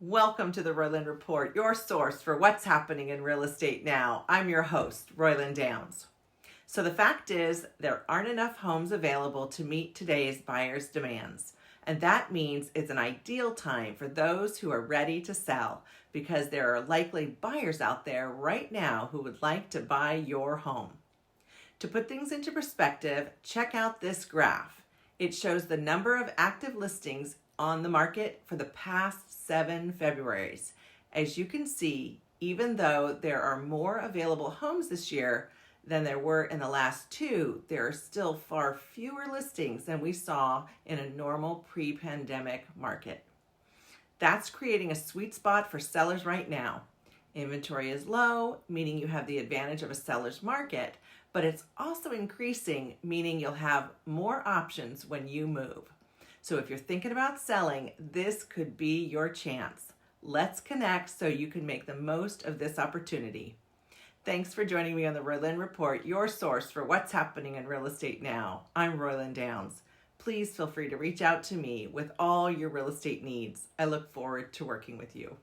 Welcome to the Roylin Report, your source for what's happening in real estate now. I'm your host, Roylin Downs. So the fact is, there aren't enough homes available to meet today's buyers' demands. And that means it's an ideal time for those who are ready to sell because there are likely buyers out there right now who would like to buy your home. To put things into perspective, check out this graph. It shows the number of active listings on the market for the past 7 Februaries. As you can see, even though there are more available homes this year than there were in the last 2, there are still far fewer listings than we saw in a normal pre-pandemic market. That's creating a sweet spot for sellers right now. Inventory is low, meaning you have the advantage of a seller's market, but it's also increasing, meaning you'll have more options when you move. So if you're thinking about selling, this could be your chance. Let's connect so you can make the most of this opportunity. Thanks for joining me on the Roylin Report, your source for what's happening in real estate now. I'm Roylin Downs. Please feel free to reach out to me with all your real estate needs. I look forward to working with you.